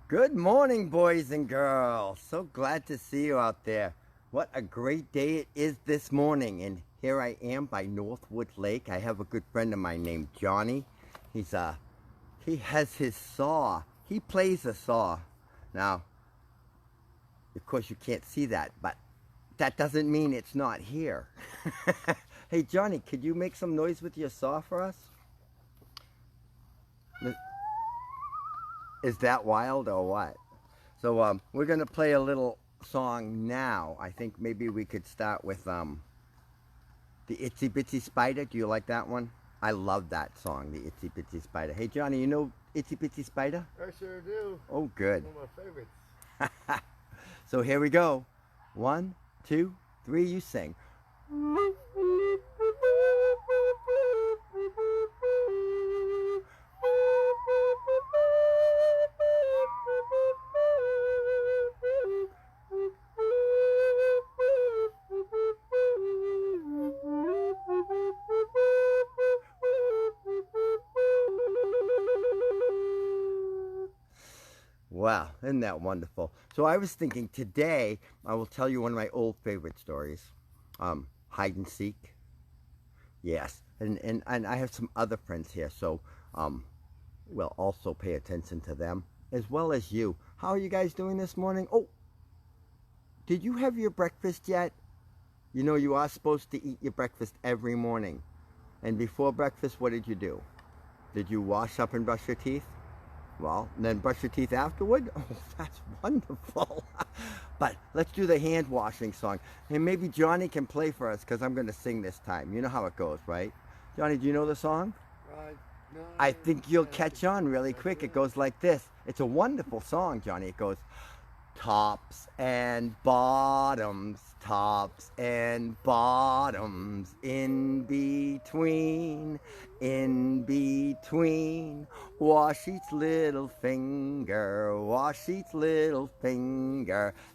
Good morning, boys and girls. So glad to see you out there. What a great day it is this morning. And here I am by Northwood Lake. I have a good friend of mine named Johnny. He has his saw. He plays a saw. Now, of course you can't see that, but that doesn't mean it's not here. Hey Johnny, could you make some noise with your saw for us? Is that wild or what? So we're gonna play a little song now. I think maybe we could start with the Itsy Bitsy Spider. Do you like that one? I love that song, the Itsy Bitsy Spider. Hey Johnny, you know Itsy Bitsy Spider? I sure do. Oh, good. One of my favorites. So here we go. 1, 2, 3, you sing. Wow, isn't that wonderful? So I was thinking today I will tell you one of my old favorite stories. Hide and seek. Yes, and I have some other friends here, so we'll also pay attention to them as well as you. How are you guys doing this morning? Oh, did you have your breakfast yet? You know you are supposed to eat your breakfast every morning. And before breakfast, what did you do? Did you wash up and brush your teeth? Well, then brush your teeth afterward? Oh, that's wonderful. But let's do the hand washing song. And maybe Johnny can play for us because I'm going to sing this time. You know how it goes, right? Johnny, do you know the song? Right. No, I think you'll catch on really quick. It goes like this. It's a wonderful song, Johnny. It goes, tops and bottoms, in between, wash each little finger,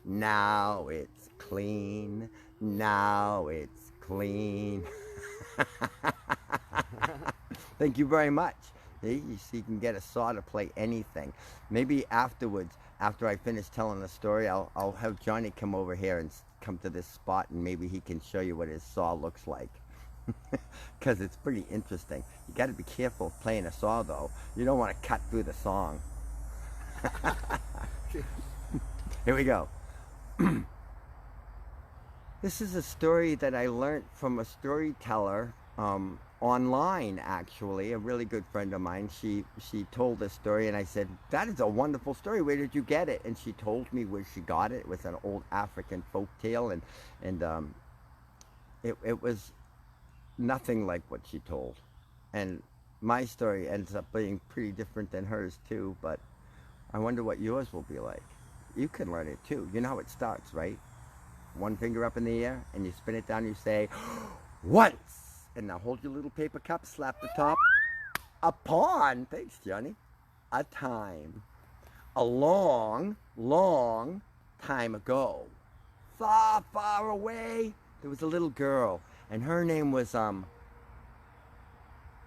now it's clean, Thank you very much. You see, you can get a saw to play anything. Maybe afterwards, after I finish telling the story, I'll have Johnny come over here and come to this spot, and maybe he can show you what his saw looks like. Because it's pretty interesting. You got to be careful of playing a saw, though. You don't want to cut through the song. Here we go. This is a story that I learned from a storyteller online, actually. A really good friend of mine. She told this story, and I said, that is a wonderful story. Where did you get it? And she told me where she got it. It was an old African folk tale, and it was nothing like what she told. And my story ends up being pretty different than hers too, but I wonder what yours will be like. You can learn it too. You know how it starts, right? One finger up in the air, and you spin it down, you say, once! And now hold your little paper cup, slap the top. Upon, thanks Johnny, a time. A long, long time ago. Far, far away, there was a little girl, and her name was,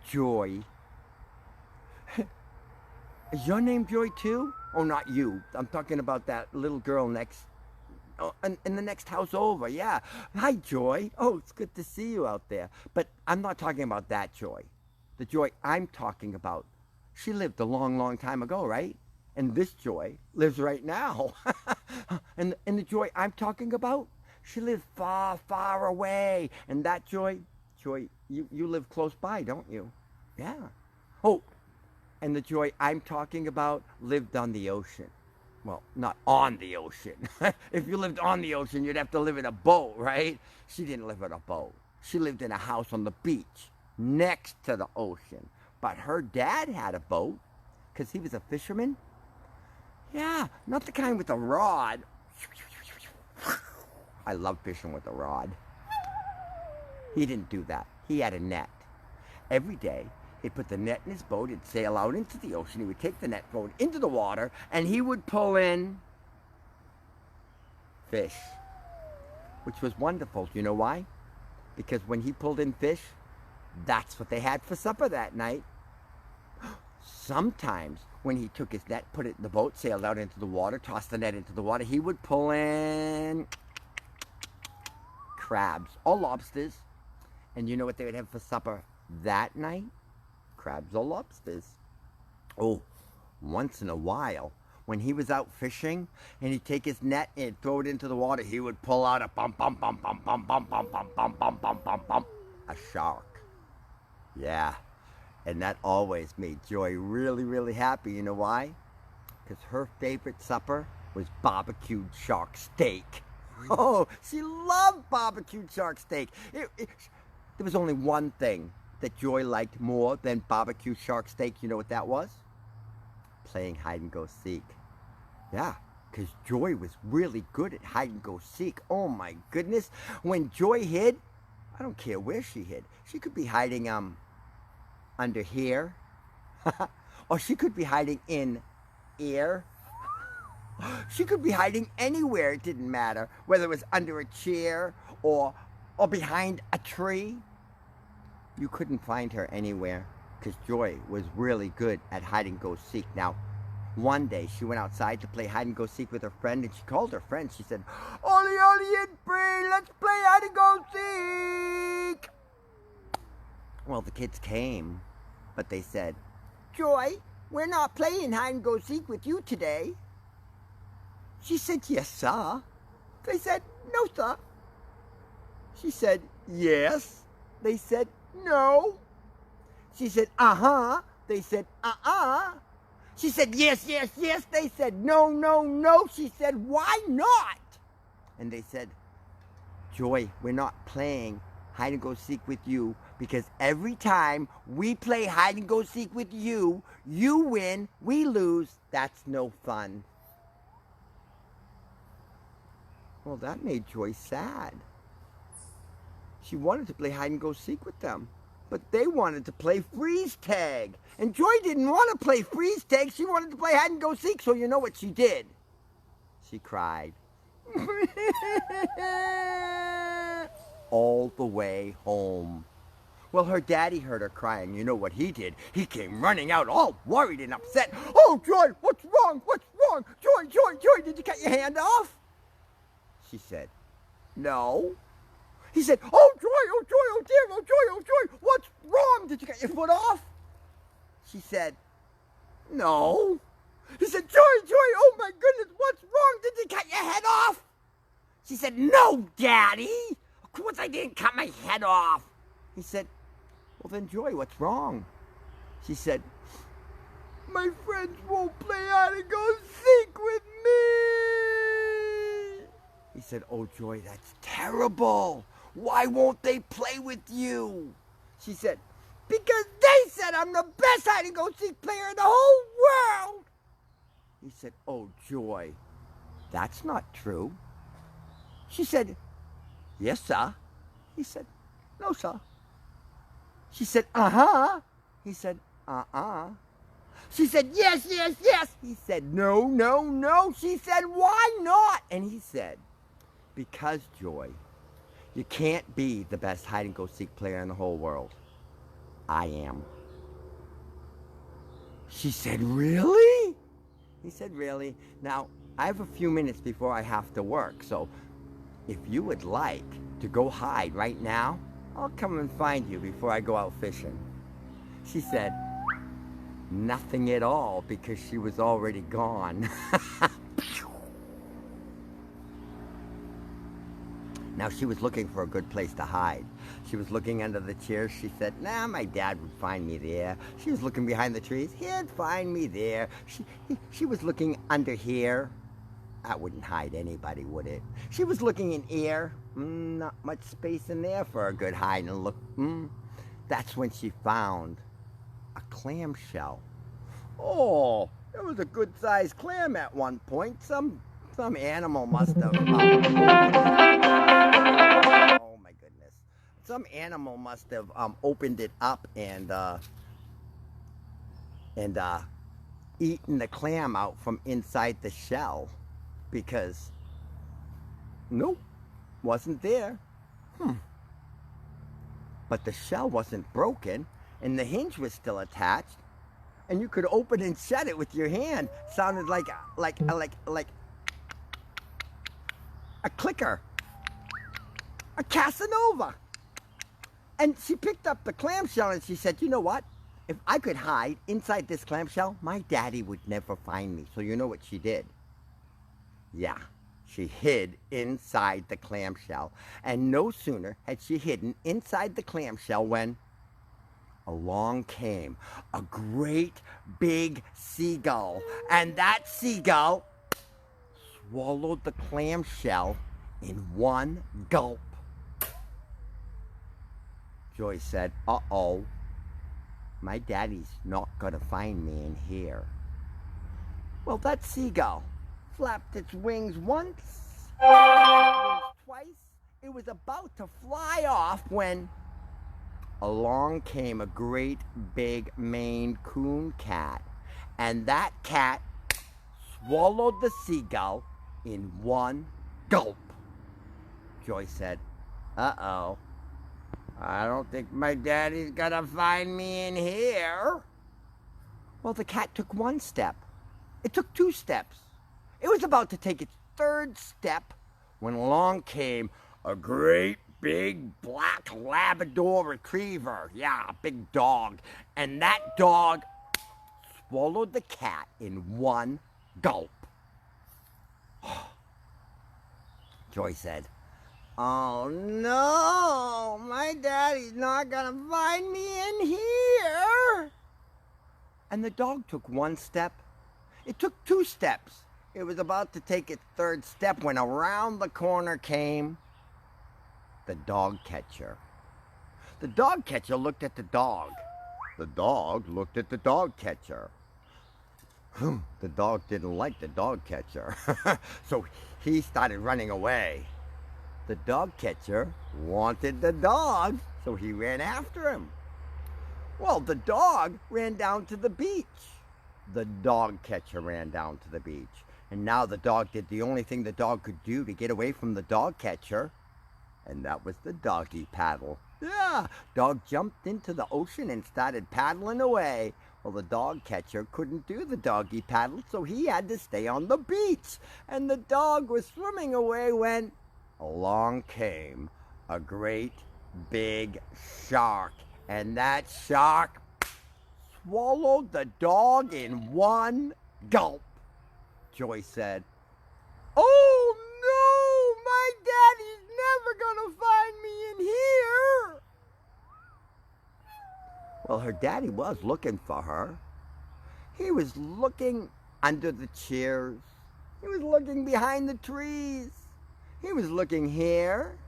Joy. Is your name Joy too? Oh, not you. I'm talking about that little girl next, in the next house over, yeah. Hi, Joy. Oh, it's good to see you out there. But I'm not talking about that Joy. The Joy I'm talking about, she lived a long, long time ago, right? And this Joy lives right now. and the Joy I'm talking about, she lives far, far away. And that Joy, you live close by, don't you? Yeah. Oh, and the Joy I'm talking about lived on the ocean. Well, not on the ocean. If you lived on the ocean, you'd have to live in a boat, right? She didn't live in a boat. She lived in a house on the beach next to the ocean. But her dad had a boat because he was a fisherman. Yeah, not the kind with a rod. I love fishing with a rod. He didn't do that. He had a net. Every day, he'd put the net in his boat, he'd sail out into the ocean, he would take the net boat into the water, and he would pull in fish, which was wonderful. You know why? Because when he pulled in fish, that's what they had for supper that night. Sometimes when he took his net, put it in the boat, sailed out into the water, tossed the net into the water, he would pull in crabs or lobsters. And you know what they would have for supper that night? Crabs or lobsters. Oh, once in a while, when he was out fishing and he'd take his net and throw it into the water, he would pull out a a shark. Yeah, and that always made Joy really, really happy. You know why? Because her favorite supper was barbecued shark steak. Oh, she loved barbecued shark steak. There was only one thing that Joy liked more than barbecue shark steak. You know what that was? Playing hide and go seek. Yeah, because Joy was really good at hide and go seek. Oh my goodness. When Joy hid, I don't care where she hid. She could be hiding under here. Or she could be hiding in air. She could be hiding anywhere. It didn't matter. Whether it was under a chair or behind a tree. You couldn't find her anywhere because Joy was really good at hide and go seek. Now, one day she went outside to play hide and go seek with her friend, and she called her friend. She said, "Ollie, Ollie, and Bree, let's play hide and go seek." Well, the kids came, but they said, "Joy, we're not playing hide and go seek with you today." She said, "Yes, sir." They said, "No, sir." She said, "Yes." They said, "No." She said, "Uh-huh." They said, "Uh-uh." She said, "Yes, yes, yes." They said, "No, no, no." She said, "Why not?" And they said, "Joy, we're not playing hide and go seek with you because every time we play hide and go seek with you, you win, we lose. That's no fun." Well, that made Joy sad. She wanted to play hide and go seek with them, but they wanted to play freeze tag. And Joy didn't want to play freeze tag. She wanted to play hide and go seek, so you know what she did? She cried. All the way home. Well, her daddy heard her crying. You know what he did? He came running out all worried and upset. "Oh, Joy, what's wrong? What's wrong? Joy, Joy, Joy, did you cut your hand off?" She said, "No." He said, "Oh, Joy, oh, Joy, oh, dear, oh, Joy, oh, Joy, what's wrong? Did you cut your foot off?" She said, "No." He said, "Joy, Joy, oh, my goodness, what's wrong? Did you cut your head off?" She said, "No, Daddy. Of course I didn't cut my head off." He said, "Well, then, Joy, what's wrong?" She said, "My friends won't play hide and go seek with me." He said, "Oh, Joy, that's terrible. Why won't they play with you?" She said, "Because they said I'm the best hide and go seek player in the whole world." He said, "Oh, Joy, that's not true." She said, "Yes, sir." He said, "No, sir." She said, "Uh-huh." He said, "Uh-uh." She said, "Yes, yes, yes." He said, "No, no, no." She said, "Why not?" And he said, "Because, Joy, you can't be the best hide and go seek player in the whole world. I am." She said, "Really?" He said, "Really? Now, I have a few minutes before I have to work, so if you would like to go hide right now, I'll come and find you before I go out fishing." She said, nothing at all, because she was already gone. Now, she was looking for a good place to hide. She was looking under the chairs. She said, "Nah, my dad would find me there." She was looking behind the trees. "He'd find me there." She was looking under here. That wouldn't hide anybody, would it? She was looking in here. Not much space in there for a good hide and look. That's when she found a clamshell. Oh, it was a good-sized clam at one point. Some animal must have. Oh my goodness! Some animal must have opened it up and eaten the clam out from inside the shell, because nope, wasn't there. But the shell wasn't broken, and the hinge was still attached. and you could open and shut it with your hand. Sounded like a clicker, a Casanova. And she picked up the clamshell and she said, you know what? If I could hide inside this clamshell, my daddy would never find me. So you know what she did? Yeah, she hid inside the clamshell. And no sooner had she hidden inside the clamshell when along came a great big seagull. And that seagull swallowed the clamshell in one gulp. Joy said, uh-oh, my daddy's not gonna find me in here. Well, that seagull flapped its wings once, twice. It was about to fly off when along came a great big Maine Coon cat. And that cat swallowed the seagull in one gulp. Joy said, uh-oh, I don't think my daddy's gonna find me in here. Well, the cat took one step. It took two steps. It was about to take its third step when along came a great big black Labrador retriever. Yeah, a big dog. And that dog swallowed the cat in one gulp. Joy said, oh no, my daddy's not gonna find me in here. And the dog took one step. It took two steps. It was about to take its third step when around the corner came the dog catcher. The dog catcher looked at the dog. The dog looked at the dog catcher. The dog didn't like the dog catcher, so he started running away. The dog catcher wanted the dog, so he ran after him. Well, the dog ran down to the beach. The dog catcher ran down to the beach. And now the dog did the only thing the dog could do to get away from the dog catcher, and that was the doggy paddle. Yeah, dog jumped into the ocean and started paddling away. Well, the dog catcher couldn't do the doggy paddle, so he had to stay on the beach. And the dog was swimming away when along came a great big shark. And that shark swallowed the dog in one gulp. Joy said, oh no, my daddy's never gonna find me in here. Well, her daddy was looking for her. He was looking under the chairs. He was looking behind the trees. He was looking here,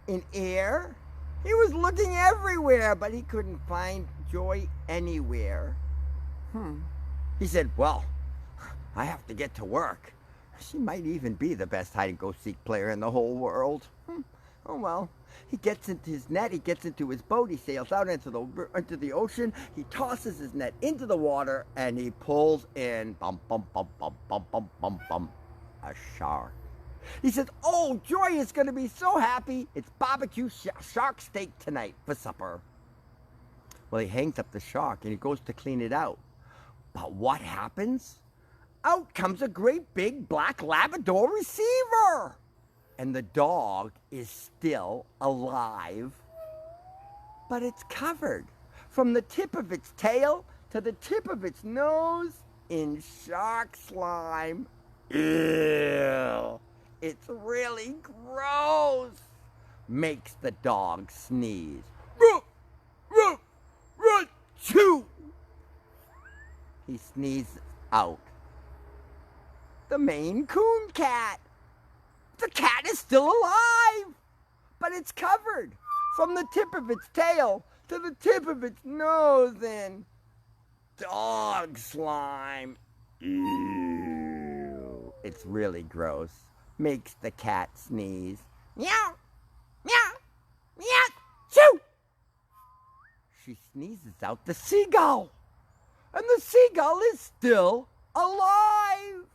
in here. He was looking everywhere, but he couldn't find Joy anywhere. He said, well, I have to get to work. She might even be the best hide-and-go-seek player in the whole world. Oh, well. He gets into his net, he gets into his boat, he sails out into the ocean, he tosses his net into the water, and he pulls in, bum, bum, bum, bum, bum, bum, bum, bum, a shark. He says, oh, Joy is going to be so happy. It's barbecue shark steak tonight for supper. Well, he hangs up the shark and he goes to clean it out. But what happens? Out comes a great big black Labrador receiver. And the dog is still alive. But it's covered from the tip of its tail to the tip of its nose in shark slime. Ew. It's really gross. Makes the dog sneeze. Ruh, ruh, ruh, choo. He sneezes out. The Maine Coon cat. The cat is still alive, but it's covered from the tip of its tail to the tip of its nose in dog slime. Ew. It's really gross. Makes the cat sneeze. Meow, meow, meow, choo. She sneezes out the seagull, and the seagull is still alive,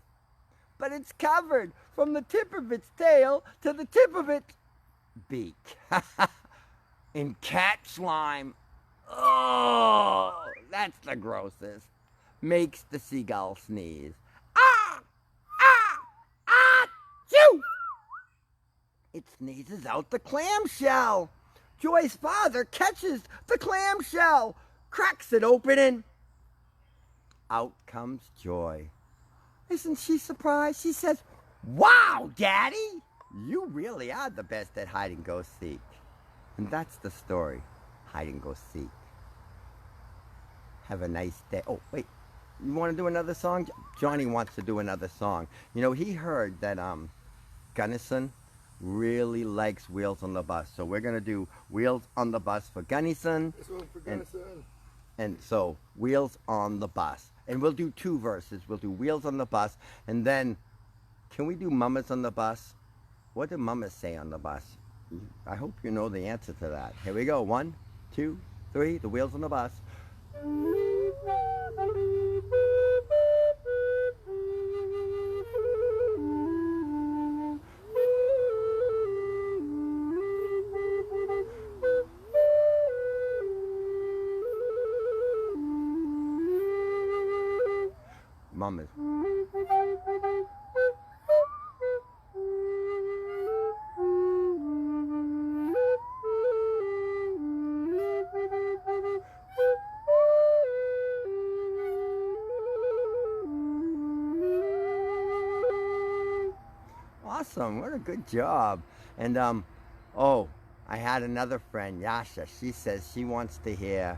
but it's covered from the tip of its tail to the tip of its beak in cat slime. Oh, that's the grossest. makes the seagull sneeze. Ah! Ah! Ah! Chew! It sneezes out the clamshell. Joy's father catches the clamshell, cracks it open, and out comes Joy. Isn't she surprised? She says, "Wow, Daddy, you really are the best at hide and go seek." And that's the story, hide and go seek. Have a nice day. Oh, wait, you want to do another song? Johnny wants to do another song. You know, he heard that Gunnison really likes Wheels on the Bus. So we're going to do Wheels on the Bus for Gunnison. This one for Gunnison. And so, Wheels on the Bus. And we'll do 2 verses. We'll do Wheels on the Bus. And then, can we do Mamas on the Bus? What do Mamas say on the bus? I hope you know the answer to that. Here we go. 1, 2, 3. The Wheels on the Bus. Mamas. Awesome, what a good job. And oh, I had another friend, Yasha. She says she wants to hear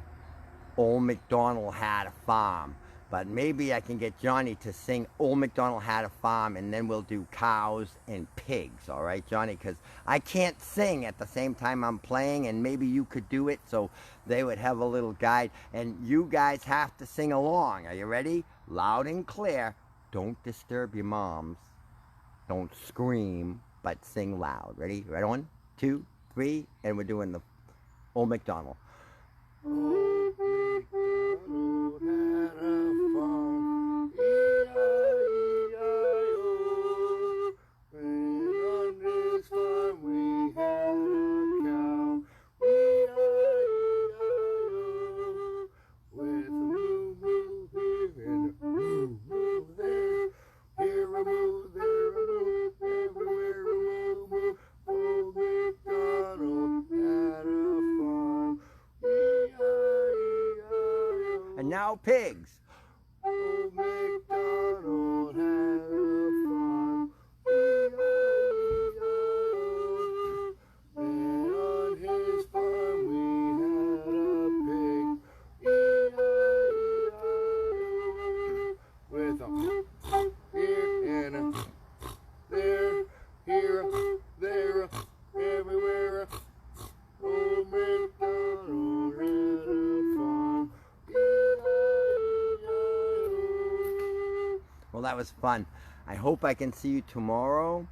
Old MacDonald Had a Farm. But maybe I can get Johnny to sing Old MacDonald Had a Farm, and then we'll do cows and pigs, all right, Johnny? Because I can't sing at the same time I'm playing, and maybe you could do it so they would have a little guide. And you guys have to sing along. Are you ready? Loud and clear. Don't disturb your moms. Don't scream, but sing loud. Ready? Right, 1, 2, 3, and we're doing the Old MacDonald. Old MacDonald had a farm, E-I-E-I-O. When on his farm we had a cow, E-I-E-I-O. With a moo-moo here and a moo-moo there, here a moo, there a moo, everywhere a moo-moo. Old MacDonald had a farm. And now pigs. Old MacDonald had a farm, E-I-E-I-O. And on his farm we had a pig, E-I-E-I-O. With a here and a there, here, there, everywhere. Old MacDonald had a farm. Well, that was fun. I hope I can see you tomorrow.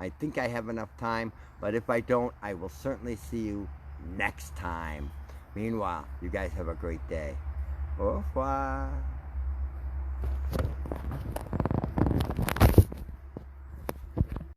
I think I have enough time, but if I don't, I will certainly see you next time. Meanwhile, you guys have a great day. Au revoir.